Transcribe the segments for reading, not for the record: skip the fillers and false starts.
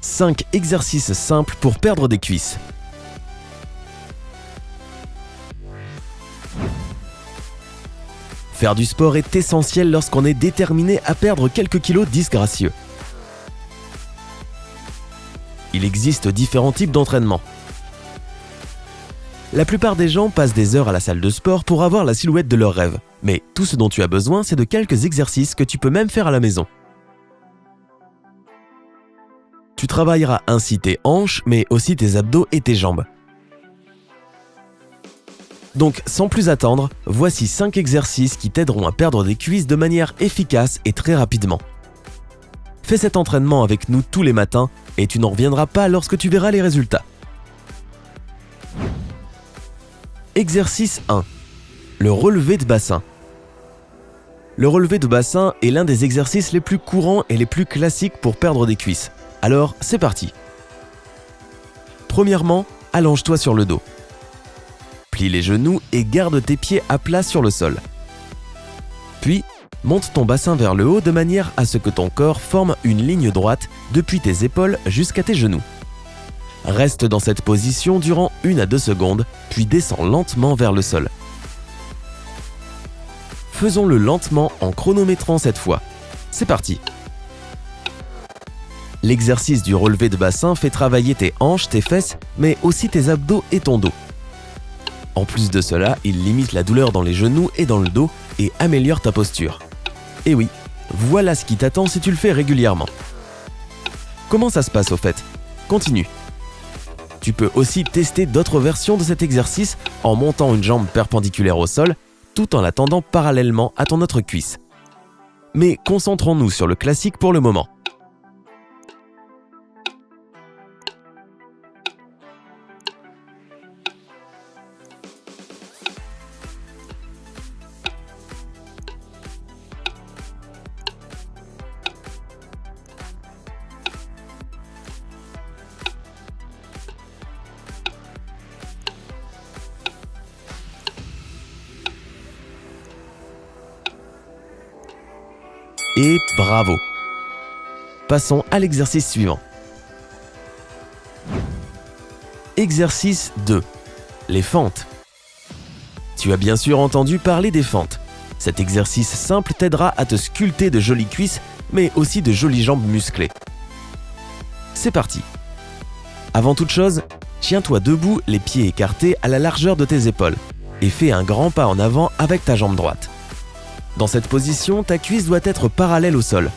5 exercices simples pour perdre des cuisses. Faire du sport est essentiel lorsqu'on est déterminé à perdre quelques kilos disgracieux. Il existe différents types d'entraînement. La plupart des gens passent des heures à la salle de sport pour avoir la silhouette de leur rêve. Mais tout ce dont tu as besoin, c'est de quelques exercices que tu peux même faire à la maison. Tu travailleras ainsi tes hanches, mais aussi tes abdos et tes jambes. Donc, sans plus attendre, voici 5 exercices qui t'aideront à perdre des cuisses de manière efficace et très rapidement. Fais cet entraînement avec nous tous les matins et tu n'en reviendras pas lorsque tu verras les résultats. Exercice 1. Le relevé de bassin. Le relevé de bassin est l'un des exercices les plus courants et les plus classiques pour perdre des cuisses. Alors, c'est parti. Premièrement, allonge-toi sur le dos. Plie les genoux et garde tes pieds à plat sur le sol. Puis, monte ton bassin vers le haut de manière à ce que ton corps forme une ligne droite depuis tes épaules jusqu'à tes genoux. Reste dans cette position durant 1 à 2 secondes, puis descends lentement vers le sol. Faisons-le lentement en chronométrant cette fois. C'est parti. L'exercice du relevé de bassin fait travailler tes hanches, tes fesses, mais aussi tes abdos et ton dos. En plus de cela, il limite la douleur dans les genoux et dans le dos et améliore ta posture. Et oui, voilà ce qui t'attend si tu le fais régulièrement. Comment ça se passe au fait? Continue. Tu peux aussi tester d'autres versions de cet exercice en montant une jambe perpendiculaire au sol tout en la tendant parallèlement à ton autre cuisse. Mais concentrons-nous sur le classique pour le moment. Et bravo! Passons à l'exercice suivant. Exercice 2. Les fentes. Tu as bien sûr entendu parler des fentes. Cet exercice simple t'aidera à te sculpter de jolies cuisses, mais aussi de jolies jambes musclées. C'est parti! Avant toute chose, tiens-toi debout, les pieds écartés à la largeur de tes épaules, et fais un grand pas en avant avec ta jambe droite. Dans cette position, ta cuisse doit être parallèle au sol.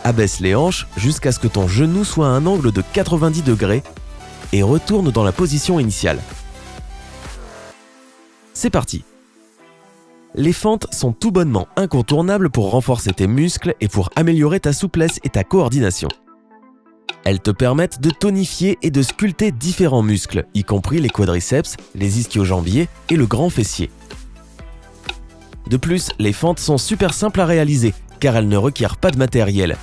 Abaisse les hanches jusqu'à ce que ton genou soit à un angle de 90 degrés et retourne dans la position initiale. C'est parti! Les fentes sont tout bonnement incontournables pour renforcer tes muscles et pour améliorer ta souplesse et ta coordination. Elles te permettent de tonifier et de sculpter différents muscles, y compris les quadriceps, les ischio-jambiers et le grand fessier. De plus, les fentes sont super simples à réaliser car elles ne requièrent pas de matériel.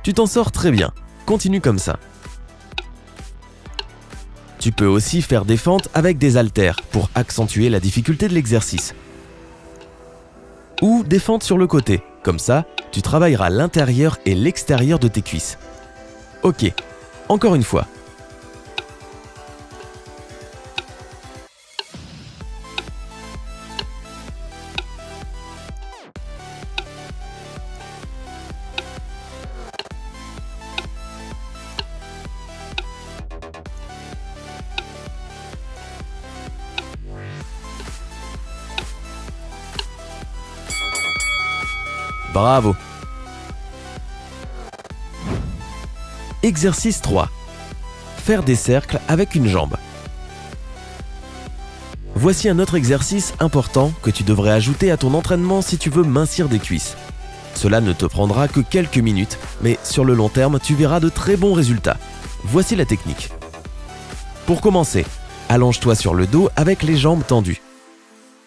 Tu t'en sors très bien, continue comme ça. Tu peux aussi faire des fentes avec des haltères pour accentuer la difficulté de l'exercice. Ou des fentes sur le côté, comme ça, tu travailleras l'intérieur et l'extérieur de tes cuisses. Ok, encore une fois. Bravo! Exercice 3. Faire des cercles avec une jambe. Voici un autre exercice important que tu devrais ajouter à ton entraînement si tu veux mincir des cuisses. Cela ne te prendra que quelques minutes, mais sur le long terme, tu verras de très bons résultats. Voici la technique. Pour commencer, allonge-toi sur le dos avec les jambes tendues.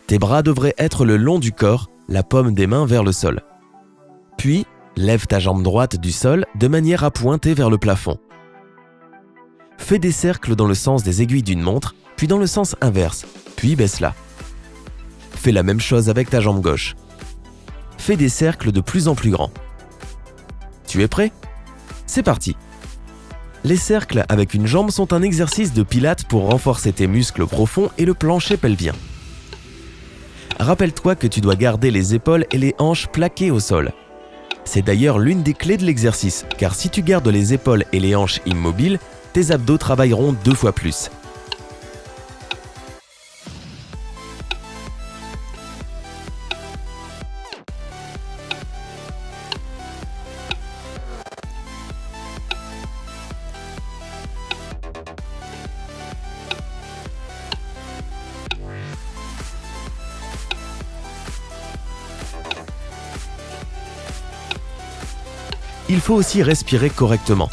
Tes bras devraient être le long du corps, la paume des mains vers le sol. Puis, lève ta jambe droite du sol de manière à pointer vers le plafond. Fais des cercles dans le sens des aiguilles d'une montre, puis dans le sens inverse, puis baisse-la. Fais la même chose avec ta jambe gauche. Fais des cercles de plus en plus grands. Tu es prêt? C'est parti! Les cercles avec une jambe sont un exercice de pilates pour renforcer tes muscles profonds et le plancher pelvien. Rappelle-toi que tu dois garder les épaules et les hanches plaquées au sol. C'est d'ailleurs l'une des clés de l'exercice, car si tu gardes les épaules et les hanches immobiles, tes abdos travailleront 2 fois plus. Il faut aussi respirer correctement.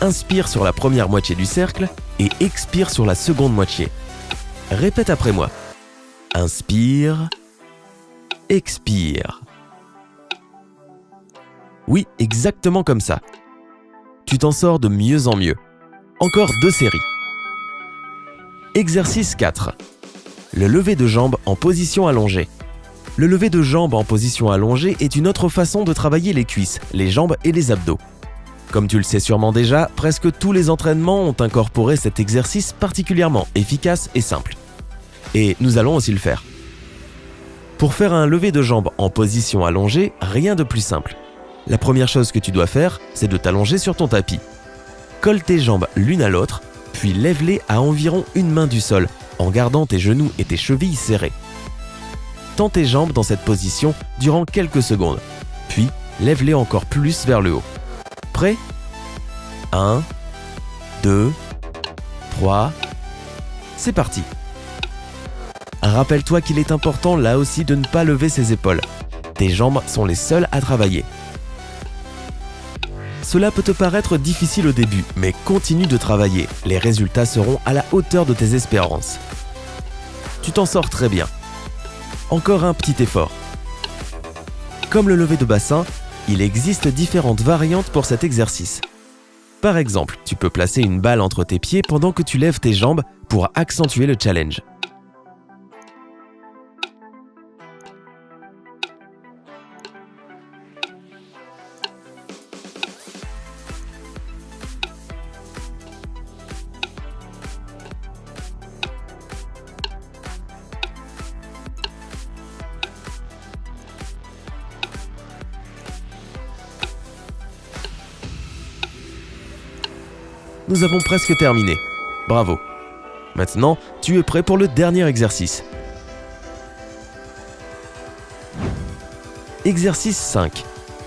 Inspire sur la première moitié du cercle et expire sur la seconde moitié. Répète après moi. Inspire, expire. Oui, exactement comme ça. Tu t'en sors de mieux en mieux. Encore 2 séries. Exercice 4. Le lever de jambes en position allongée. Le lever de jambes en position allongée est une autre façon de travailler les cuisses, les jambes et les abdos. Comme tu le sais sûrement déjà, presque tous les entraînements ont incorporé cet exercice particulièrement efficace et simple. Et nous allons aussi le faire. Pour faire un lever de jambes en position allongée, rien de plus simple. La première chose que tu dois faire, c'est de t'allonger sur ton tapis. Colle tes jambes l'une à l'autre, puis lève-les à environ une main du sol, en gardant tes genoux et tes chevilles serrés. Tends tes jambes dans cette position durant quelques secondes, puis lève-les encore plus vers le haut. Prêt ? 1, 2, 3, c'est parti. Rappelle-toi qu'il est important là aussi de ne pas lever ses épaules. Tes jambes sont les seules à travailler. Cela peut te paraître difficile au début, mais continue de travailler. Les résultats seront à la hauteur de tes espérances. Tu t'en sors très bien. Encore un petit effort. Comme le lever de bassin, il existe différentes variantes pour cet exercice. Par exemple, tu peux placer une balle entre tes pieds pendant que tu lèves tes jambes pour accentuer le challenge. Nous avons presque terminé. Bravo. Maintenant, tu es prêt pour le dernier exercice. Exercice 5.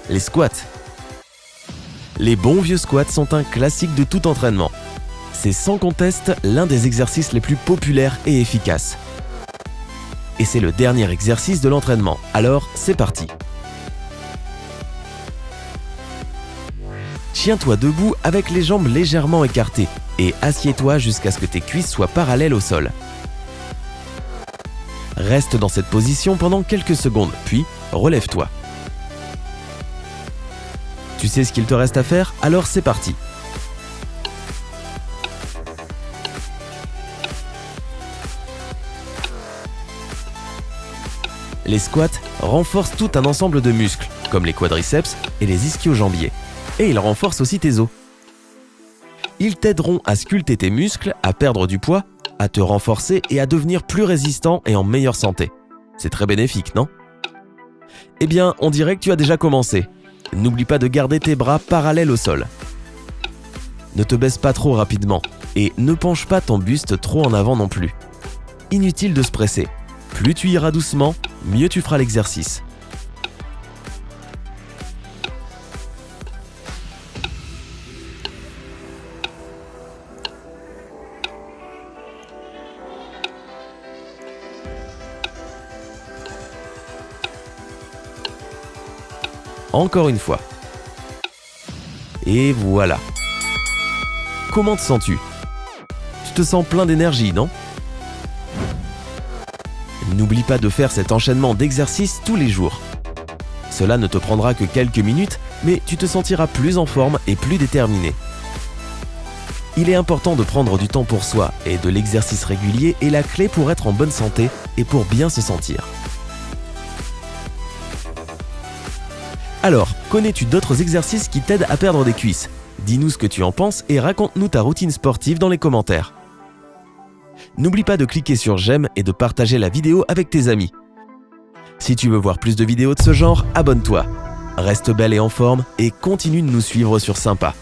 Les squats. Les bons vieux squats sont un classique de tout entraînement. C'est sans conteste l'un des exercices les plus populaires et efficaces. Et c'est le dernier exercice de l'entraînement. Alors, c'est parti. Tiens-toi debout avec les jambes légèrement écartées et assieds-toi jusqu'à ce que tes cuisses soient parallèles au sol. Reste dans cette position pendant quelques secondes, puis relève-toi. Tu sais ce qu'il te reste à faire? Alors c'est parti. Les squats renforcent tout un ensemble de muscles, comme les quadriceps et les ischio-jambiers. Et ils renforcent aussi tes os. Ils t'aideront à sculpter tes muscles, à perdre du poids, à te renforcer et à devenir plus résistant et en meilleure santé. C'est très bénéfique, non? Eh bien, on dirait que tu as déjà commencé. N'oublie pas de garder tes bras parallèles au sol. Ne te baisse pas trop rapidement et ne penche pas ton buste trop en avant non plus. Inutile de se presser. Plus tu iras doucement, mieux tu feras l'exercice. Encore une fois. Et voilà. Comment te sens-tu? Tu te sens plein d'énergie, non? N'oublie pas de faire cet enchaînement d'exercices tous les jours. Cela ne te prendra que quelques minutes, mais tu te sentiras plus en forme et plus déterminé. Il est important de prendre du temps pour soi et de l'exercice régulier est la clé pour être en bonne santé et pour bien se sentir. Alors, connais-tu d'autres exercices qui t'aident à perdre des cuisses? Dis-nous ce que tu en penses et raconte-nous ta routine sportive dans les commentaires. N'oublie pas de cliquer sur j'aime et de partager la vidéo avec tes amis. Si tu veux voir plus de vidéos de ce genre, abonne-toi. Reste belle et en forme et continue de nous suivre sur Sympa.